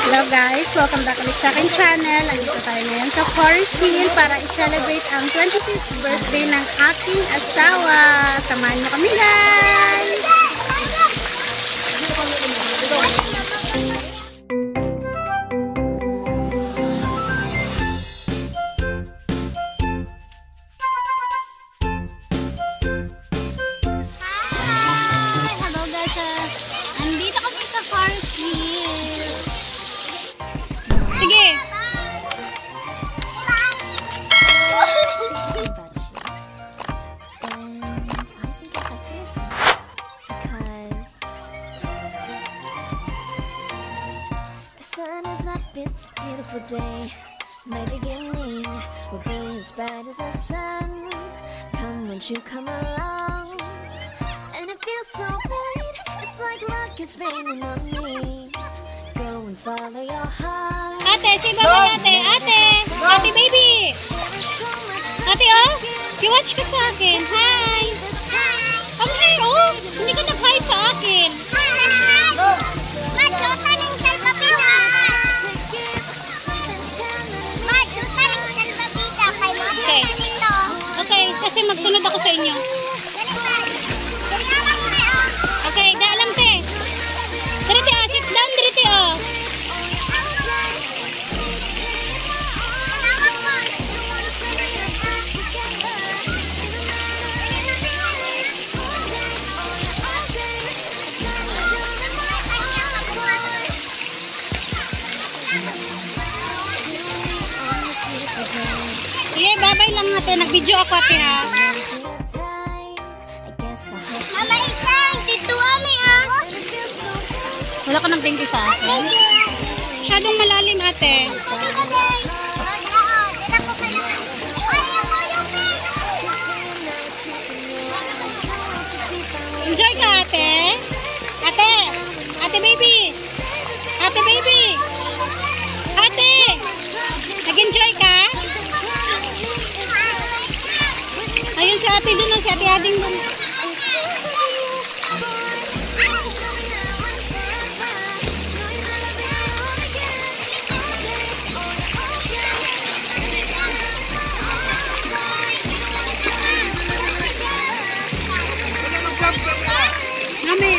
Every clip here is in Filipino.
Hello guys, welcome back ulit sa aking channel. Nandito tayo ngayon sa Forest Hill para i-celebrate ang 25th birthday ng aking asawa. Samahan niyo kami guys! Hi! Hello guys! Andito kami sa Forest Hill. Sige! It's a beautiful day. My beginning will be as bright as the sun. Come, won't you come along? And it feels so right. It's like luck is raining on me. Go and follow your heart. Ate, si baba ate. Ate! Ate baby! Ate oh! You watch ka sa akin. Hi! Ang hi oh! Hindi ka nag-hi sa akin. Okay, kasi magsunod ako sa inyo. Okay, daalam te. Diriti ah, sit down diriti ah. Sige, babay lang natin. Nag-video ako ate ha. Mama isang, dito kami ah. Wala ka nag-thank you sa akin. Masyadong malalim ate. Enjoy ka ate. Ate. Ate baby. Ate baby. Ate. Nag-enjoy ka? Ayun si ate dun, si ate Ading dun. Mami.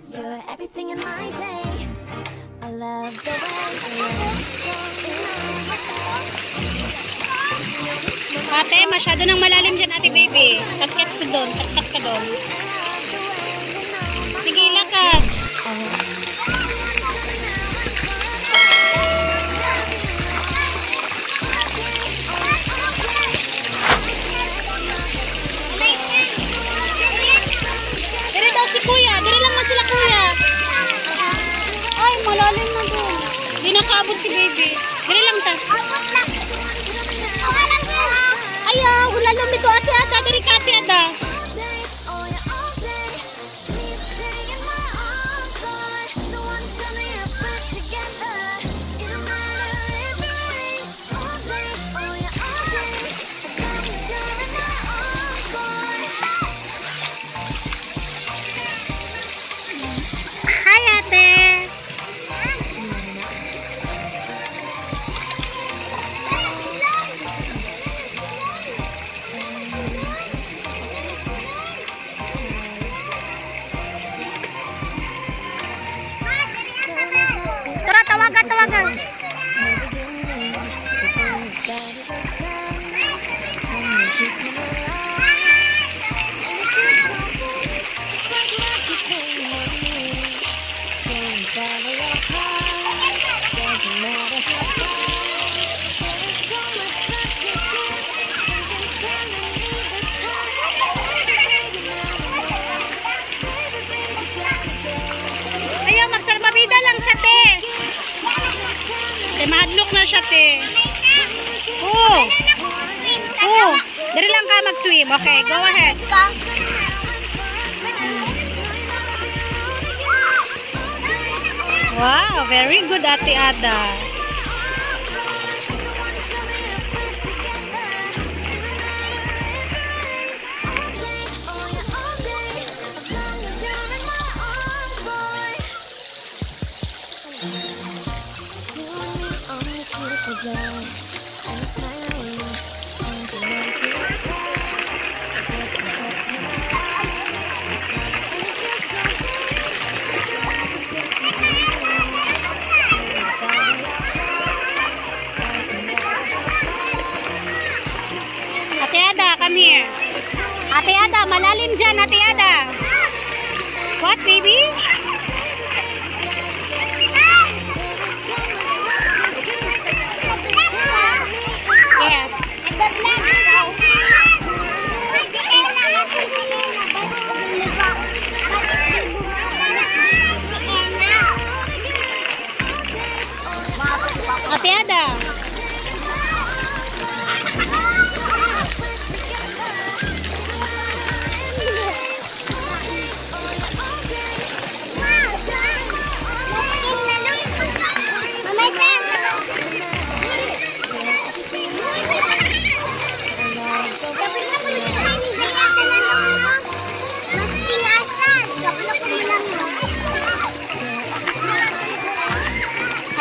You're everything in my day. I love the way Ate, masyado nang malalim dyan ate baby. Kat-kat ka doon, kat-kat ka doon. Sige, lakad. Dire daw si kuya, dire lang man sila kuya. Ay, malalim na doon. Di nakaabot si baby. Dire lang ta. Ayaw, wala lumito ate ada, dari kati ada. Hai ate. Tara, tawagan, tawagan. Ayaw, magsalbabida lang siya, te. Te, mahadlok na siya, te. Oo. Oo. Dari lang ka mag-swim. Okay, go ahead. Wow, very good, Ate Ada. day, and it's smiling, and to know to it's the first time and it feels so Ate Ada, come here. Ate Ada, malalim dyan, Ate Ada. What, baby? Yes. Ate Ada.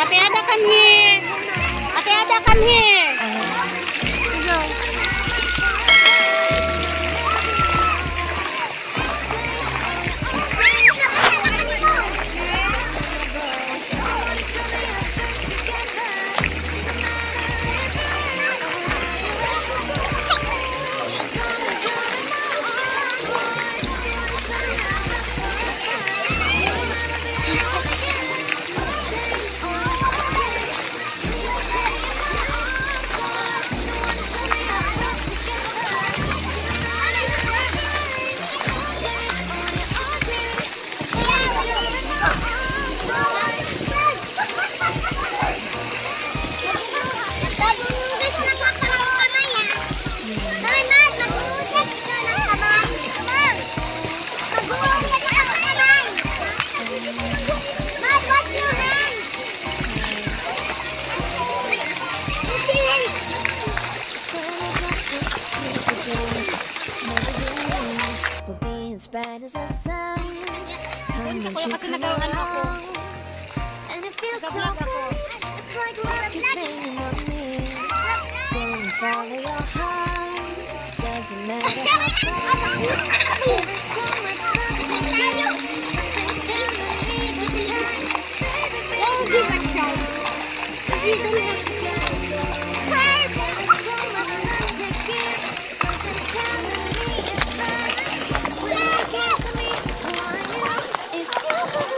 Ate Ada, come here. Ate Ada, come here. Go. as bright as the sun. Come and you come along, and it feels so good. It's like love is raining on me. Go and follow your heart. Doesn't matter how far. There's so much love in you. Something's telling me it's time. Baby, Give a try. You don't have to try. there's so much love to give. Something's telling me it's right. When you get to me, who are you? It's you, boy.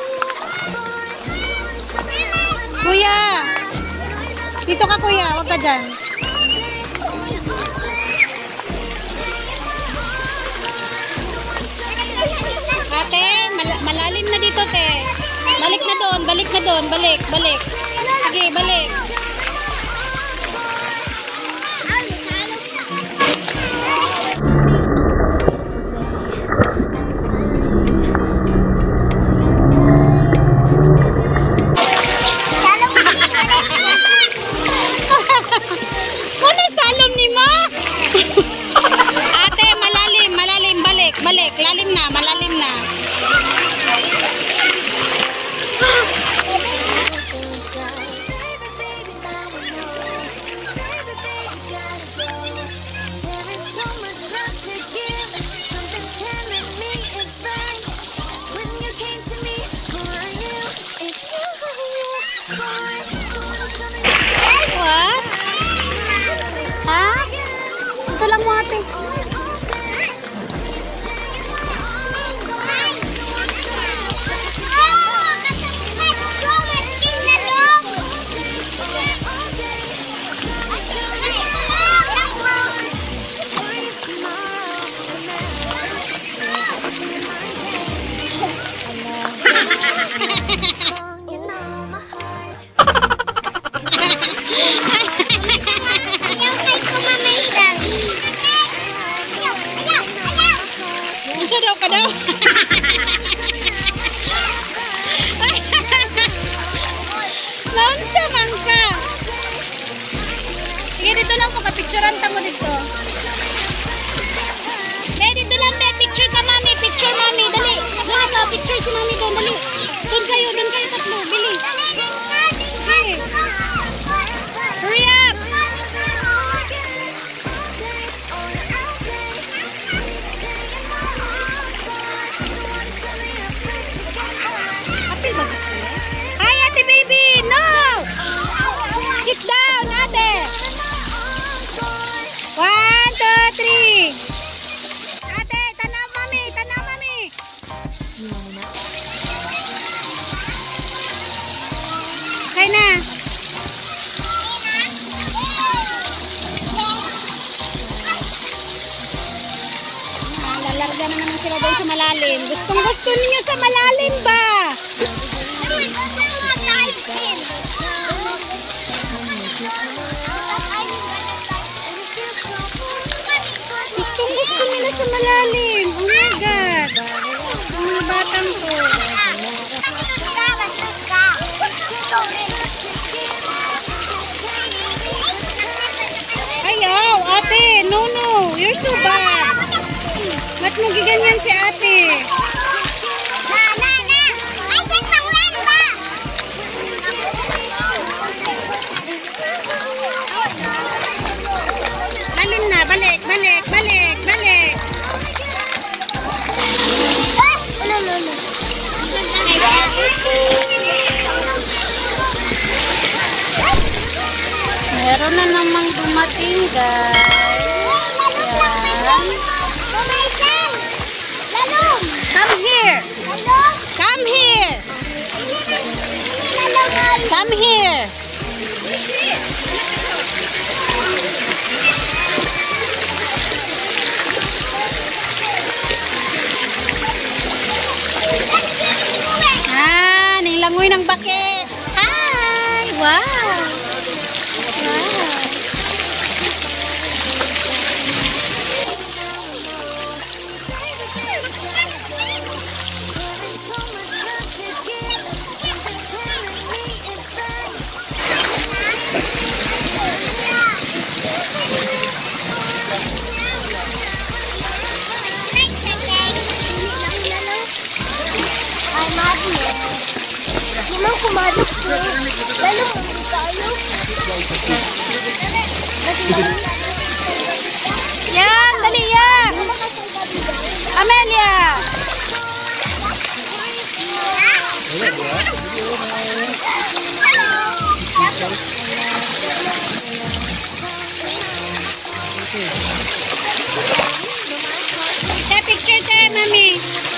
Wanna show me how Kuya! Dito ka, kuya. Huwag ka dyan. Ate, malalim na dito, te. Balik na doon, balik na doon. Balik, balik. Sige, balik. Ano salom ni ma? Ate, malalim, malalim. Balik, balik. Lalim na, malalim na. What? Ha? Ito lang mo, ate. Bisa daw ka daw. Launsa man ka. Sige, dito lang mo. Kapicturean ta mo dito. Dito lang, be. Picture ka, mami. Picture, mami. Dali. Dali ka. Picture si mami doon. Dali. Doon kayo tatlo. Bilis. Hurry up. Nalarga na naman sila doon sa malalim. Gustong gusto niyo sa malalim ba? Gustong gusto nila sa malalim. Oh my God. Ang mga batang ko. Ayaw, ate. No, no. You're so bad. Ba't mo giganyan si ate? Balon na. Balik, balik, balik, balik. Meron na namang dumating, guys. Yan. Come here. Come here. Come here. Ah, nilangoy ng bakit. Hi. Wow. Wow. Yan, dali yan. Amelia. Take picture tayo, mami.